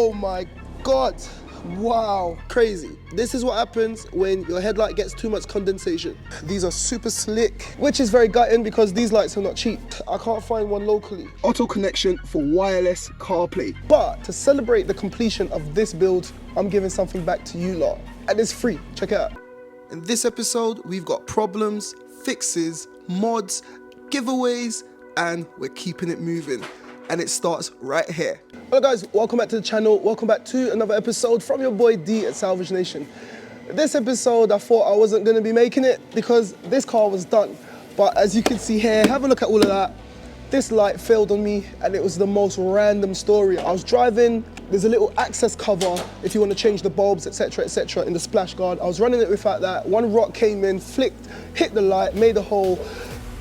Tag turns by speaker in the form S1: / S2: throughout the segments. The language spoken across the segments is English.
S1: Oh my God. Wow, crazy. This is what happens when your headlight gets too much condensation. These are super slick, which is very gutting because these lights are not cheap. I can't find one locally. Auto connection for wireless CarPlay. But to celebrate the completion of this build, I'm giving something back to you lot. And it's free, check it out. In this episode, we've got problems, fixes, mods, giveaways, and we're keeping it moving. And it starts right here. Hello guys, welcome back to the channel. Welcome back to another episode from your boy D at Salvage Nation. This episode, I thought I wasn't gonna be making it because this car was done. But as you can see here, have a look at all of that. This light failed on me and it was the most random story. I was driving, there's a little access cover if you want to change the bulbs, etc., etc. in the splash guard. I was running it without that. One rock came in, flicked, hit the light, made a hole.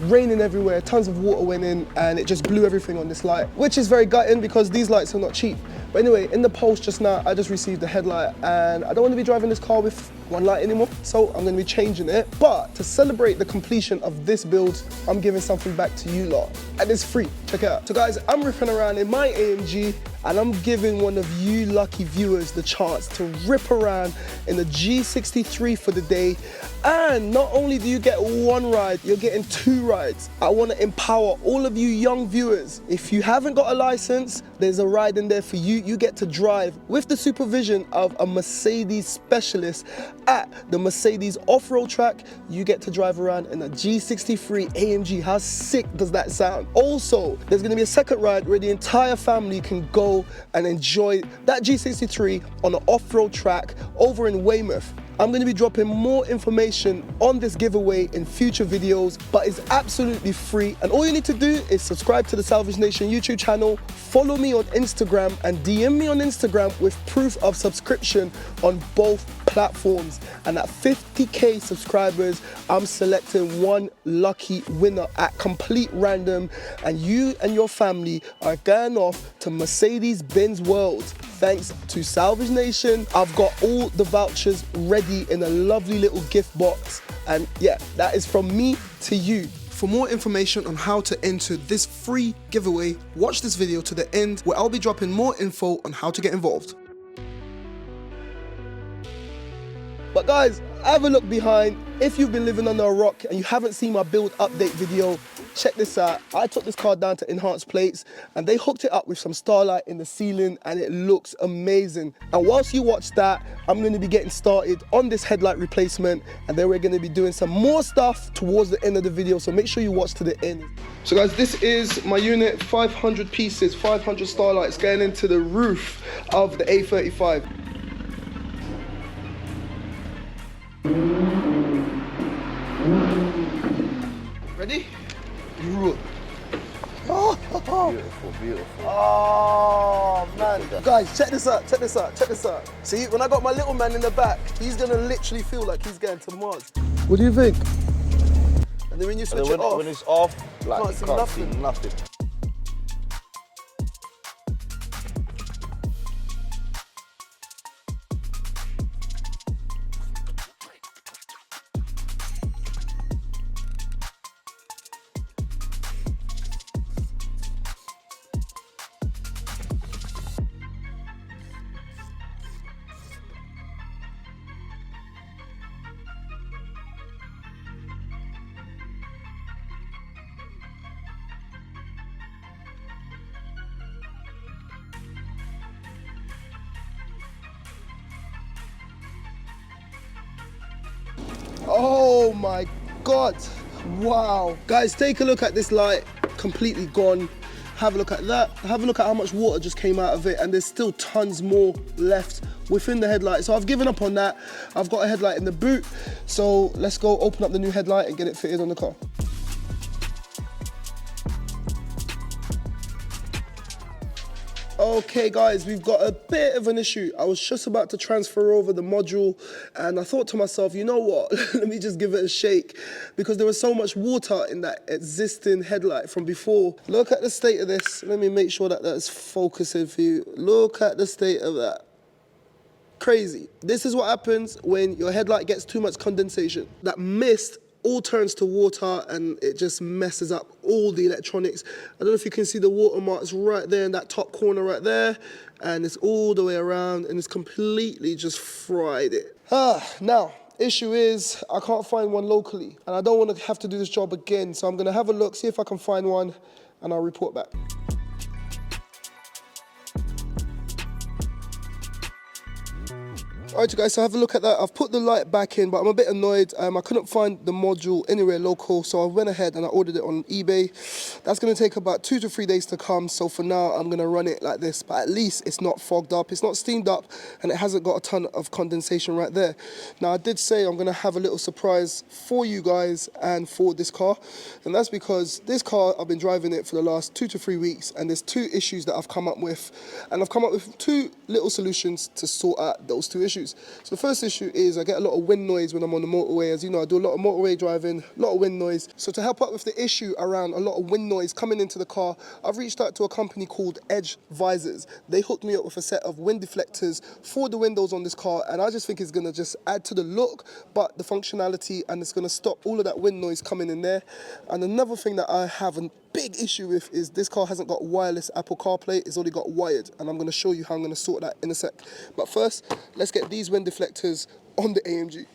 S1: Raining everywhere, tons of water went in and it just blew everything on this light, which is very gutting because these lights are not cheap. But anyway, in the post just now, I just received a headlight and I don't want to be driving this car with one light anymore, so I'm going to be changing it. But to celebrate the completion of this build, I'm giving something back to you lot. And it's free, check it out. So guys, I'm ripping around in my AMG and I'm giving one of you lucky viewers the chance to rip around in the G63 for the day. And not only do you get one ride, you're getting two rides. I want to empower all of you young viewers. If you haven't got a license, there's a ride in there for you. You get to drive with the supervision of a Mercedes specialist at the Mercedes off-road track. You get to drive around in a G63 AMG. How sick does that sound? Also, there's going to be a second ride where the entire family can go and enjoy that G63 on an off-road track over in Weymouth. I'm going to be dropping more information on this giveaway in future videos, but it's absolutely free. And all you need to do is subscribe to the Salvage Nation YouTube channel, follow me on Instagram, and DM me on Instagram with proof of subscription on both platforms. And at 50k subscribers, I'm selecting one lucky winner at complete random, and you and your family are going off to Mercedes-Benz World. Thanks to Salvage Nation, I've got all the vouchers ready in a lovely little gift box. And yeah, that is from me to you. For more information on how to enter this free giveaway, watch this video to the end where I'll be dropping more info on how to get involved. But guys, have a look behind. If you've been living under a rock and you haven't seen my build update video, check this out. I took this car down to enhanced plates and they hooked it up with some Starlight in the ceiling and it looks amazing. And whilst you watch that, I'm going to be getting started on this headlight replacement, and then we're going to be doing some more stuff towards the end of the video, so make sure you watch to the end. So guys, this is my unit, 500 pieces, 500 Starlights going into the roof of the A35. Ready? Oh,
S2: beautiful, beautiful.
S1: Oh man. Guys, check this out, check this out, check this out. See, when I got my little man in the back, he's gonna literally feel like he's going to Mars. What do you think? And then when you switch it off,
S2: when it's off, like,
S1: you can't see nothing. Oh my God, wow. Guys, take a look at this light, completely gone. Have a look at that. Have a look at how much water just came out of it, and there's still tons more left within the headlight. So I've given up on that. I've got a headlight in the boot. So let's go open up the new headlight and get it fitted on the car. Okay guys, we've got a bit of an issue. I was just about to transfer over the module and I thought to myself, you know what, let me just give it a shake, because there was so much water in that existing headlight from before. Look at the state of this. Let me make sure that that's focusing for you. Look at the state of that. Crazy. This is what happens when your headlight gets too much condensation. That mist all turns to water and it just messes up all the electronics. I don't know if you can see the watermarks right there in that top corner right there, and it's all the way around and it's completely just fried it. Now, issue is I can't find one locally and I don't want to have to do this job again, so I'm going to have a look, see if I can find one, and I'll report back. Alright guys, so have a look at that. I've put the light back in, but I'm a bit annoyed. I couldn't find the module anywhere local, so I went ahead and I ordered it on eBay. That's going to take about 2 to 3 days to come, so for now I'm going to run it like this, but at least it's not fogged up, it's not steamed up, and it hasn't got a ton of condensation right there. Now I did say I'm going to have a little surprise for you guys and for this car, and that's because this car, I've been driving it for the last 2 to 3 weeks, and there's 2 issues that I've come up with, and I've come up with 2 little solutions to sort out those 2 issues. So the first issue is I get a lot of wind noise when I'm on the motorway. As you know, I do a lot of motorway driving, a lot of wind noise. So to help out with the issue around a lot of wind noise coming into the car, I've reached out to a company called Edge Visors. They hooked me up with a set of wind deflectors for the windows on this car, and I just think it's going to just add to the look, but the functionality, and it's going to stop all of that wind noise coming in there. And another thing that I have a big issue with is this car hasn't got wireless Apple CarPlay, it's only got wired, and I'm going to show you how I'm going to sort that in a sec. But first, let's get these wind deflectors on the AMG.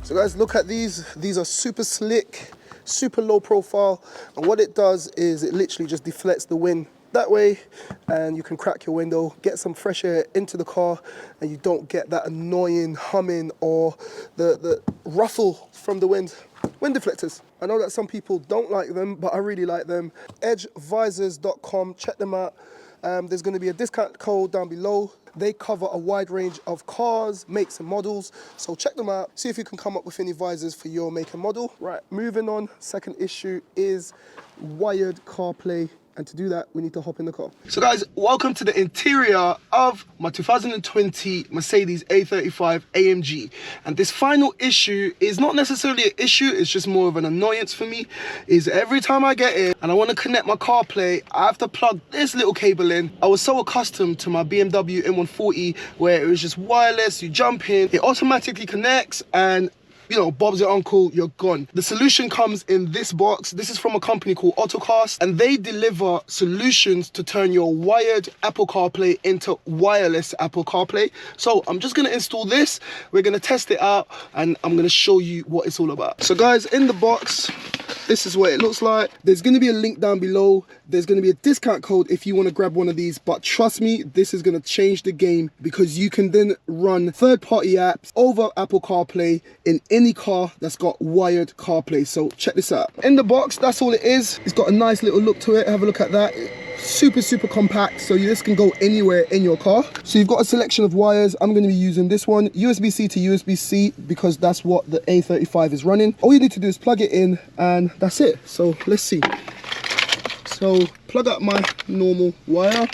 S1: So guys, look at these. These are super slick, super low profile, and what it does is it literally just deflects the wind that way, and you can crack your window, get some fresh air into the car, and you don't get that annoying humming or the ruffle from the wind. Wind deflectors. I know that some people don't like them, but I really like them. edgevisors.com, check them out. There's going to be a discount code down below. They cover a wide range of cars, makes and models, so check them out, see if you can come up with any visors for your make and model. Right, moving on, second issue is wired CarPlay. And to do that, we need to hop in the car. So guys, welcome to the interior of my 2020 Mercedes A35 AMG. And this final issue is not necessarily an issue, it's just more of an annoyance for me, is every time I get in and I want to connect my CarPlay, I have to plug this little cable in. I was so accustomed to my BMW M140i where it was just wireless, you jump in, it automatically connects, and you know, Bob's your uncle, you're gone. The solution comes in this box. This is from a company called OTTOCAST, and they deliver solutions to turn your wired Apple CarPlay into wireless Apple CarPlay. So I'm just gonna install this, we're gonna test it out, and I'm gonna show you what it's all about. So guys, in the box, this is what it looks like. There's gonna be a link down below. There's gonna be a discount code if you wanna grab one of these, but trust me, this is gonna change the game because you can then run third-party apps over Apple CarPlay in any car that's got wired CarPlay. So check this out. In the box, that's all it is. It's got a nice little look to it. Have a look at that. Super compact, so this can go anywhere in your car. So you've got a selection of wires. I'm going to be using this one, USB-C to USB-C, because that's what the A35 is running. All you need to do is plug it in and that's it. So let's see. So plug up my normal wire.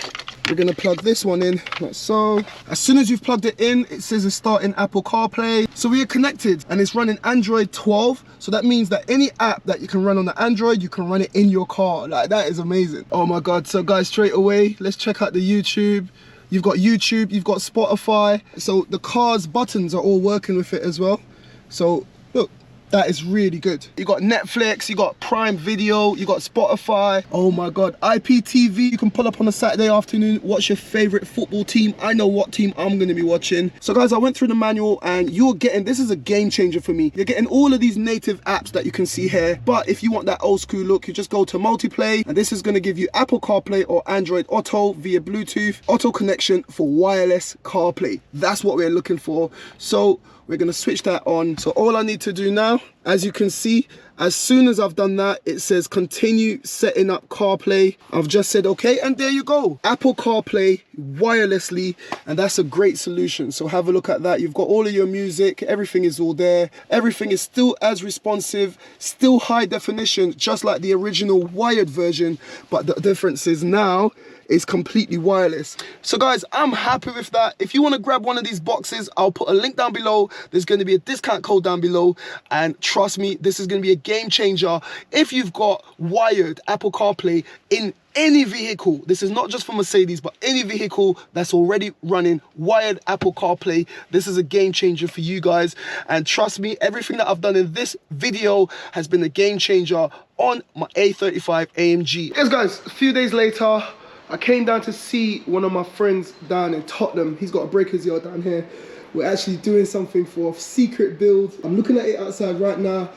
S1: We're gonna plug this one in, like so. As soon as you've plugged it in, it says it's starting Apple CarPlay. So we are connected and it's running Android 12. So that means that any app that you can run on the Android, you can run it in your car. Like, that is amazing. Oh my God. So guys, straight away, let's check out the YouTube. You've got YouTube, you've got Spotify. So the car's buttons are all working with it as well. So look, that is really good. You got Netflix, you got Prime Video, you got Spotify. Oh my God, IPTV, you can pull up on a Saturday afternoon, watch your favorite football team. I know what team I'm gonna be watching. So guys, I went through the manual and you're getting, this is a game changer for me. You're getting all of these native apps that you can see here. But if you want that old school look, you just go to multiplay, and this is gonna give you Apple CarPlay or Android Auto via Bluetooth, auto connection for wireless CarPlay. That's what we're looking for. So We're gonna switch that on. So all I need to do now, as you can see, as soon as I've done that, it says continue setting up CarPlay. I've just said okay, and there you go. Apple CarPlay wirelessly, and that's a great solution. So have a look at that. You've got all of your music, everything is all there. Everything is still as responsive, still high definition, just like the original wired version, but the difference is now it's completely wireless. So guys, I'm happy with that. If you want to grab one of these boxes, I'll put a link down below. There's going to be a discount code down below, and trust me, this is going to be a game changer if you've got wired Apple CarPlay in any vehicle. This is not just for Mercedes, but any vehicle that's already running wired Apple CarPlay. This is a game changer for you guys, and trust me, everything that I've done in this video has been a game changer on my A35 AMG. Yes guys, a few days later, I came down to see one of my friends down in Tottenham. He's got a breaker's yard down here. We're actually doing something for a secret build. I'm looking at it outside right now.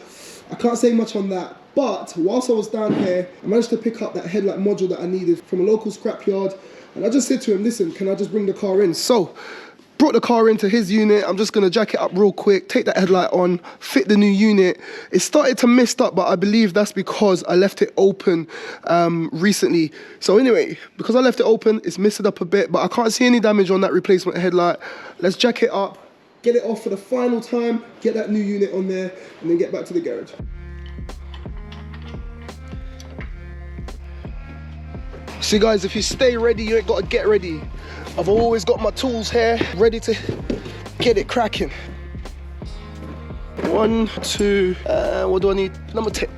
S1: I can't say much on that, but whilst I was down here, I managed to pick up that headlight module that I needed from a local scrapyard. And I just said to him, listen, can I just bring the car in? So, brought the car into his unit. I'm just gonna jack it up real quick, take that headlight on, fit the new unit. It started to mist up, but I believe that's because I left it open recently. So anyway, because I left it open, it's misted up a bit, but I can't see any damage on that replacement headlight. Let's jack it up, get it off for the final time, get that new unit on there, and then get back to the garage. See guys, if you stay ready, you ain't gotta get ready. I've always got my tools here, ready to get it cracking. 1, 2, what do I need? Number 10.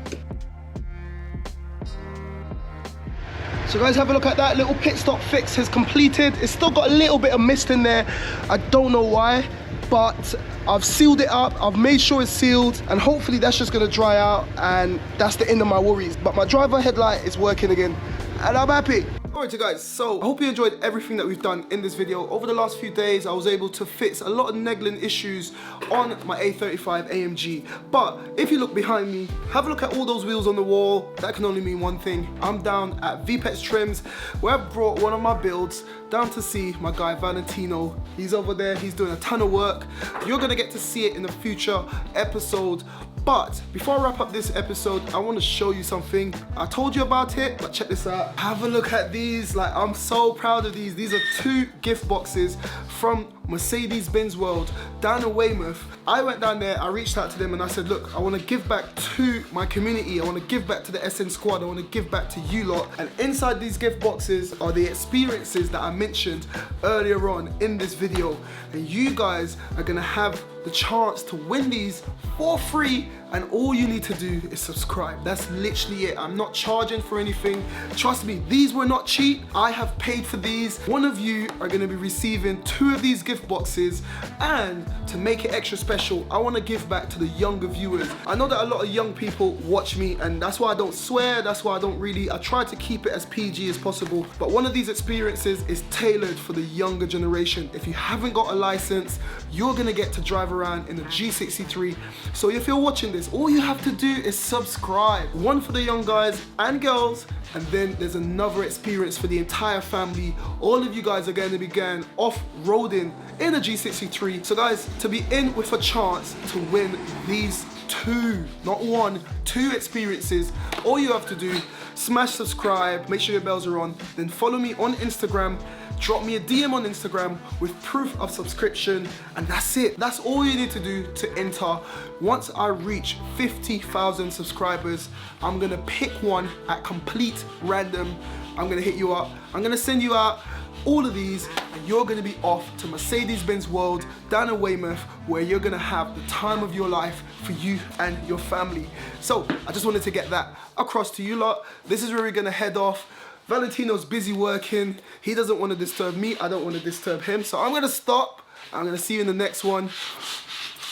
S1: So guys, have a look at that. Little pit stop fix has completed. It's still got a little bit of mist in there. I don't know why, but I've sealed it up. I've made sure it's sealed, and hopefully that's just gonna dry out, and that's the end of my worries. But my driver headlight is working again, and I'm happy. Alright guys, so I hope you enjoyed everything that we've done in this video. Over the last few days, I was able to fix a lot of niggling issues on my A35 AMG. But if you look behind me, have a look at all those wheels on the wall. That can only mean one thing. I'm down at VPEX Trims, where I've brought one of my builds down to see my guy Valentino. He's over there, he's doing a ton of work. You're gonna get to see it in a future episode. But before I wrap up this episode, I want to show you something. I told you about it, but check this out. Have a look at these. Like, I'm so proud of these. These are 2 gift boxes from Mercedes-Benz World down in Weymouth. I went down there, I reached out to them and I said, look, I want to give back to my community. I want to give back to the SN squad. I want to give back to you lot. And inside these gift boxes are the experiences that I mentioned earlier on in this video. And you guys are going to have the chance to win these for free, and all you need to do is subscribe. That's literally it. I'm not charging for anything. Trust me, these were not cheap. I have paid for these. One of you are going to be receiving 2 of these gift boxes, and to make it extra special, I want to give back to the younger viewers. I know that a lot of young people watch me, and that's why I don't swear, that's why I try to keep it as PG as possible. But one of these experiences is tailored for the younger generation. If you haven't got a license, you're going to get to drive around in a G63. So if you're watching this, all you have to do is subscribe. One for the young guys and girls, and then there's another experience for the entire family. All of you guys are going to be going off-roading in a G63. So guys, to be in with a chance to win these 2, not 1, 2 experiences, all you have to do, smash subscribe, make sure your bells are on, then follow me on Instagram. Drop me a DM on Instagram with proof of subscription, and that's it. That's all you need to do to enter. Once I reach 50,000 subscribers, I'm gonna pick one at complete random. I'm gonna hit you up. I'm gonna send you out all of these, and you're gonna be off to Mercedes-Benz World down in Weymouth, where you're gonna have the time of your life for you and your family. So I just wanted to get that across to you lot. This is where we're gonna head off. Valentino's busy working. He doesn't want to disturb me. I don't want to disturb him. So I'm going to stop. I'm going to see you in the next one.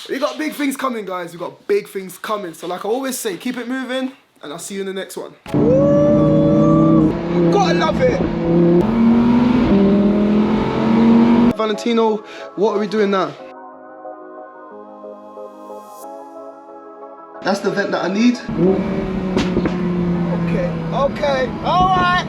S1: We got big things coming, guys. We got big things coming. So like I always say, keep it moving, and I'll see you in the next one. Woo! Gotta love it. Valentino, what are we doing now? That's the vent that I need. Okay, all right.